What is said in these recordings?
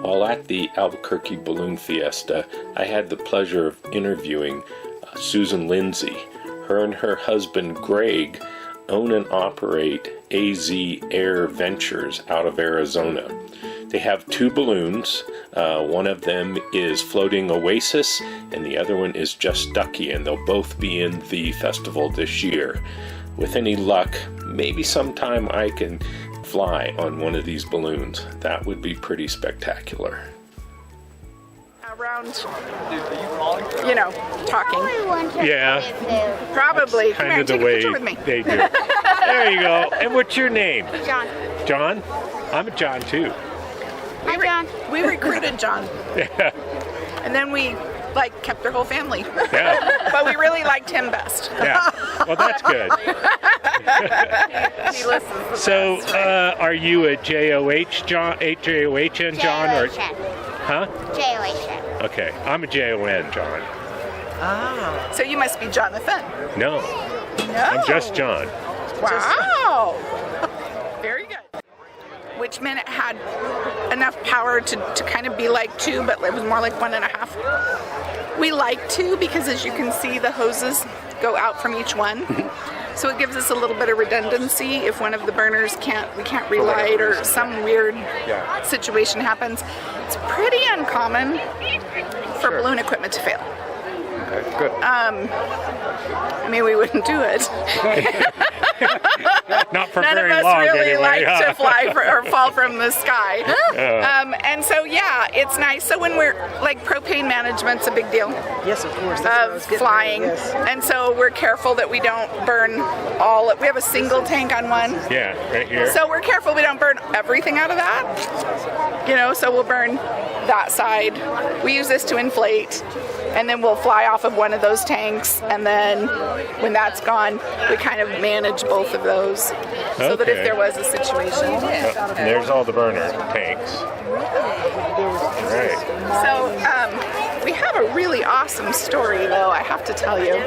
While at the Albuquerque Balloon Fiesta, I had the pleasure of interviewing Susan Lindsay. Her and her husband Greg own and operate AZ Air Ventures out of Arizona. They have two balloons. One of them is Floating Oasis, and the other one is Just Ducky, and they'll both be in the festival this year. With any luck, maybe sometime I can fly on one of these balloons. That would be pretty spectacular. Around, you know, talking. Yeah. Probably. Kind Come here, of the take a way picture with me. they do. There you go. And what's your name? John. John? I'm a John too. Hi, John. We recruited John. Yeah. And then we, kept their whole family. Yeah. But we really liked him best. Yeah. Well, that's good. He listens. So, are you a JOH John, J-O-H-N John, or? J-O-H-N. Huh? J-O-H-N. Okay. I'm a J-O-N John. Ah. So you must be Jonathan. No. No. I'm just John. Wow. Very good. Which meant it had enough power to kind of be like two, but it was more like 1.5. We like two because, as you can see, the hoses go out from each one. So it gives us a little bit of redundancy if one of the burners we can't relight or some weird situation happens. It's pretty uncommon for balloon equipment to fail. Okay, good. I mean, we wouldn't do it. Not for None very of us long, really anyway. like to fly or fall from the sky. And so, yeah, it's nice. So when we're, propane management's a big deal. Yes, of course. Of flying. Yes. And so we're careful that we don't burn we have a single tank on one. Yeah, right here. So we're careful we don't burn everything out of that. So we'll burn that side. We use this to inflate, and then we'll fly off of one of those tanks, and then when that's gone, we kind of manage both of those so that if there was a situation. And there's all the burner tanks. Right. So we have a really awesome story, though, I have to tell you.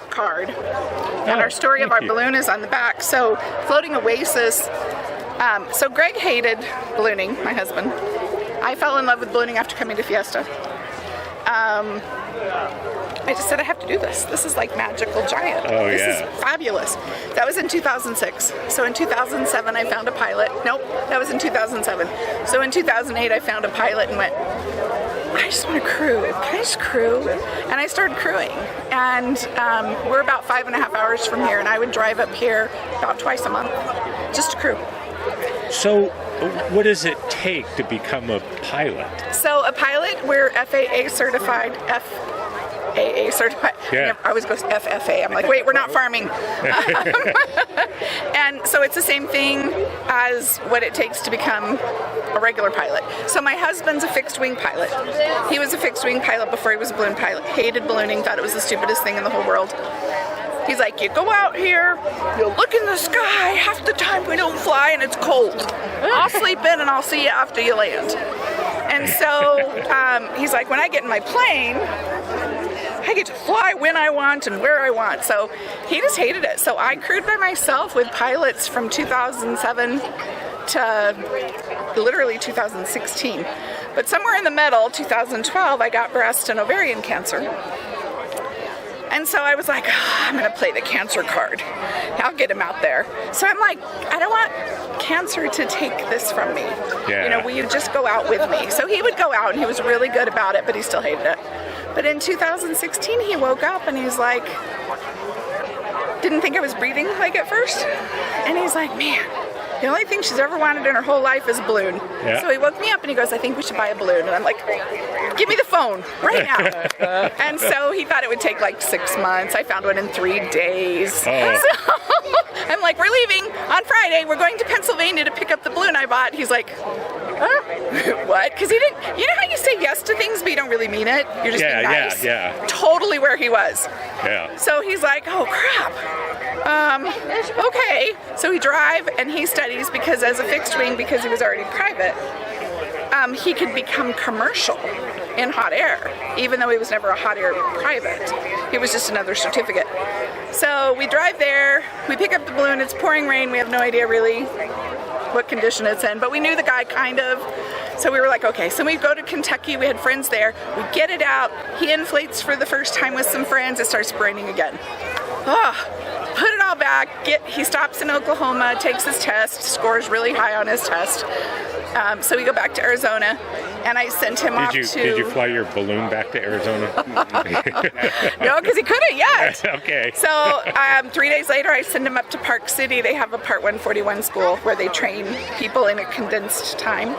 Card. And our story of our balloon is on the back. So Floating Oasis. So Greg hated ballooning, my husband. I fell in love with ballooning after coming to Fiesta. I just said, I have to do this. This is like Magical Giant. Oh, this yeah. is fabulous. That was in 2006. So in 2007, I found a pilot. Nope, that was in 2007. So in 2008, I found a pilot and went, I just want to crew. Can I just crew? And I started crewing. And we're about 5.5 hours from here, and I would drive up here about twice a month just to crew. So, what does it take to become a pilot? So a pilot, we're FAA certified. FAA certified. Yeah. I always go FFA. I'm like, wait, we're not farming. And so it's the same thing as what it takes to become a regular pilot. So my husband's a fixed wing pilot. He was a fixed wing pilot before he was a balloon pilot. Hated ballooning, thought it was the stupidest thing in the whole world. He's like, you go out here, you look in the sky, half the time we don't fly and it's cold. I'll sleep in and I'll see you after you land. And so he's like, when I get in my plane, I get to fly when I want and where I want. So he just hated it. So I crewed by myself with pilots from 2007 to literally 2016. But somewhere in the middle, 2012, I got breast and ovarian cancer. And so I was like, I'm going to play the cancer card. I'll get him out there. So I'm like, I don't want cancer to take this from me. Yeah. You know, will you just go out with me? So he would go out, and he was really good about it, but he still hated it. But in 2016, he woke up, and he's like, didn't think I was breathing like at first. And he's like, man, the only thing she's ever wanted in her whole life is a balloon. Yeah. So he woke me up and he goes, I think we should buy a balloon. And I'm like, give me the phone right now. And so he thought it would take like 6 months. I found one in 3 days. Oh. So I'm like, we're leaving on Friday. We're going to Pennsylvania to pick up the balloon I bought. He's like, huh? What? Because he didn't, you know how you say yes to things but you don't really mean it? You're just being nice. Yeah. Totally where he was. Yeah. So he's like, oh crap. Okay. So he drive and he studies because as a fixed wing, because he was already private, he could become commercial in hot air, even though he was never a hot air private. He was just another certificate. So we drive there, we pick up the balloon, it's pouring rain, we have no idea really what condition it's in, but we knew the guy kind of. So we were like, okay, so we go to Kentucky, we had friends there, we get it out, he inflates for the first time with some friends, it starts raining again. Put it all back, he stops in Oklahoma, takes his test, scores really high on his test. So we go back to Arizona, and I sent him off to... Did you fly your balloon back to Arizona? No, because he couldn't yet. Okay. So 3 days later, I send him up to Park City. They have a Part 141 school where they train people in a condensed time.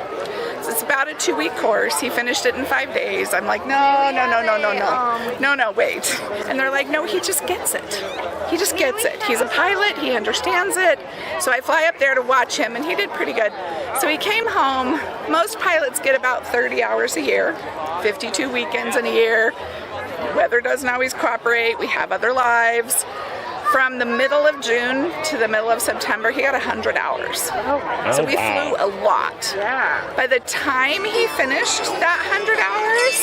So it's about a 2-week course. He finished it in 5 days. I'm like, no, wait. And they're like, no, he just gets it. He just gets it. He's a pilot. He understands it. So I fly up there to watch him, and he did pretty good. So he came home. Most pilots get about 30 hours a year, 52 weekends in a year. Weather doesn't always cooperate. We have other lives. From the middle of June to the middle of September, he got 100 hours. So we flew a lot. Yeah. By the time he finished that 100 hours,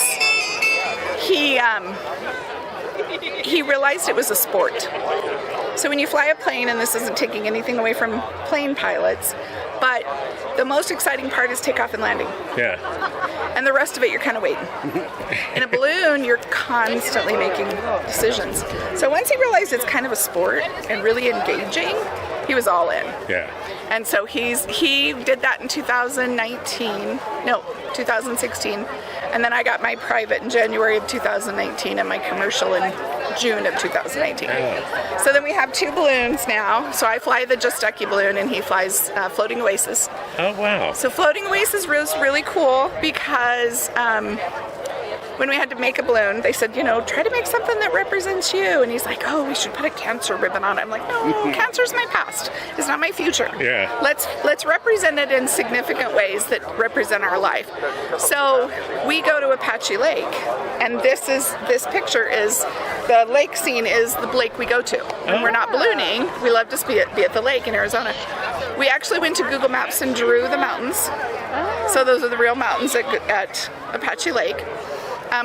he realized it was a sport. So when you fly a plane, and this isn't taking anything away from plane pilots, but the most exciting part is takeoff and landing. Yeah. And the rest of it, you're kind of waiting. In a balloon, you're constantly making decisions. So once he realized it's kind of a sport and really engaging, he was all in. Yeah. And so he did that in 2016. And then I got my private in January of 2019 and my commercial in June of 2019. Oh. So then we have 2 balloons now. So I fly the Just Ducky balloon and he flies Floating Oasis. Oh, wow. So Floating Oasis was really cool because when we had to make a balloon, they said, try to make something that represents you. And he's like, oh, we should put a cancer ribbon on it. I'm like, no, cancer's my past. It's not my future. Yeah. Let's represent it in significant ways that represent our life. So we go to Apache Lake, and this picture is the lake scene is the lake we go to. When we're not ballooning, we love to be at the lake in Arizona. We actually went to Google Maps and drew the mountains. So those are the real mountains at Apache Lake.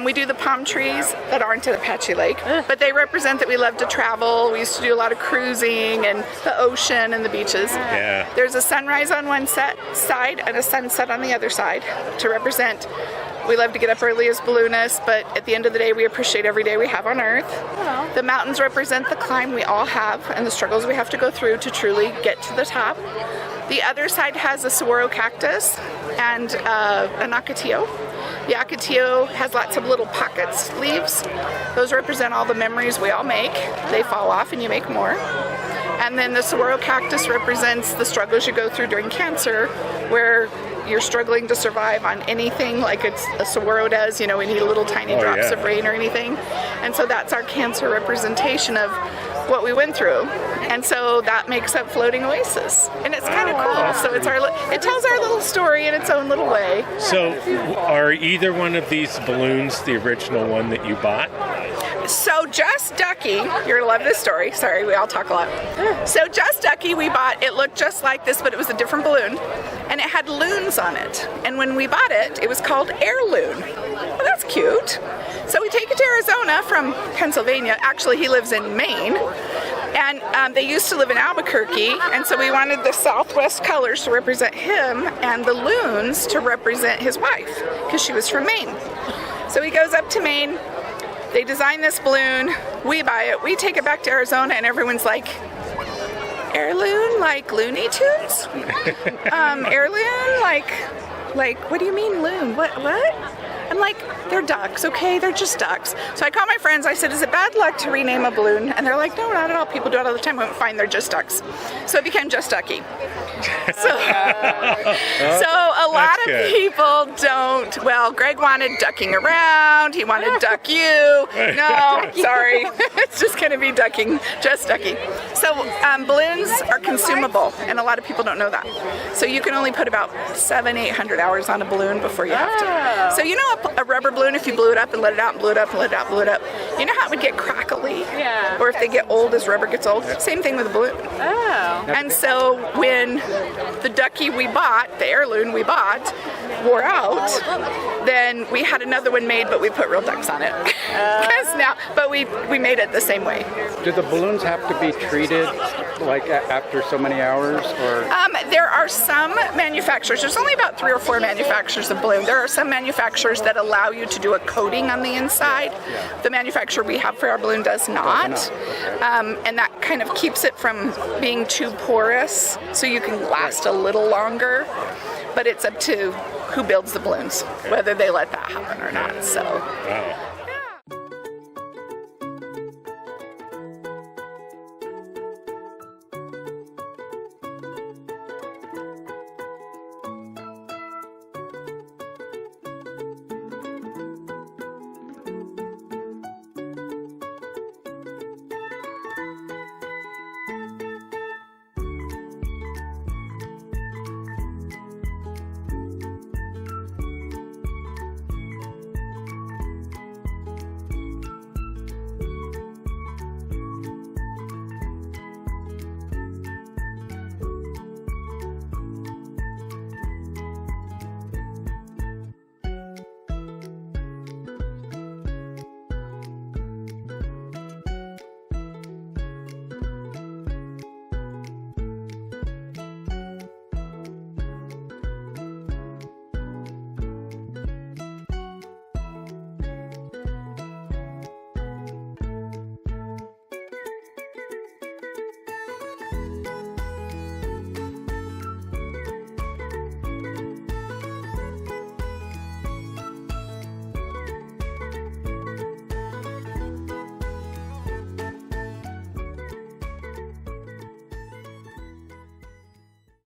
We do the palm trees that aren't at Apache Lake, but they represent that we love to travel. We used to do a lot of cruising and the ocean and the beaches. Yeah. There's a sunrise on one side and a sunset on the other side to represent. We love to get up early as balloonists, but at the end of the day, we appreciate every day we have on Earth. The mountains represent the climb we all have and the struggles we have to go through to truly get to the top. The other side has a saguaro cactus and an ocotillo. The ocotillo has lots of little pockets, leaves. Those represent all the memories we all make. They fall off and you make more. And then the saguaro cactus represents the struggles you go through during cancer, where you're struggling to survive on anything like a saguaro does. We need little tiny drops of rain or anything. And so that's our cancer representation of what we went through. And so that makes up Floating Oasis. And it's kind of cool. So it tells our little story in its own little way. So are either one of these balloons the original one that you bought? So Just Ducky, you're gonna love this story. Sorry, we all talk a lot. So Just Ducky we bought, it looked just like this, but it was a different balloon. And it had loons on it. And when we bought it, it was called Heirloon. Well, that's cute. So we take it to Arizona from Pennsylvania. Actually, he lives in Maine. And they used to live in Albuquerque. And so we wanted the Southwest colors to represent him and the loons to represent his wife, because she was from Maine. So he goes up to Maine. They design this balloon, we buy it, we take it back to Arizona, and everyone's like, heirloom, like Looney Tunes? Heirloom, like, what do you mean loon? What? I'm like, they're ducks, okay? They're just ducks. So I called my friends. I said, is it bad luck to rename a balloon? And they're like, no, not at all. People do it all the time. I'm fine. They're just ducks. So it became Just Ducky. So a lot of people don't. Well, Greg wanted ducking around. He wanted duck you. No, sorry. It's just going to be ducking, just ducky. So balloons are consumable, and a lot of people don't know that. So you can only put about 700-800 hours on a balloon before you have to. So you know a rubber balloon, if you blew it up and let it out, and blew it up and let it out, blew it up, you know how it would get crackly? Yeah. Or if they get old as rubber gets old? Same thing with a balloon. Oh. And so when the ducky we bought, the heirloom we bought, wore out, then we had another one made, but we put real ducks on it. But we made it the same way. Do the balloons have to be treated like after so many hours, or? There are some manufacturers, there's only about 3 or 4 manufacturers of balloon. There are some manufacturers that allow you to do a coating on the inside. The manufacturer we have for our balloon does not. And that kind of keeps it from being too porous, so you can last a little longer. But it's up to who builds the balloons, whether they let that happen or not. So. Wow.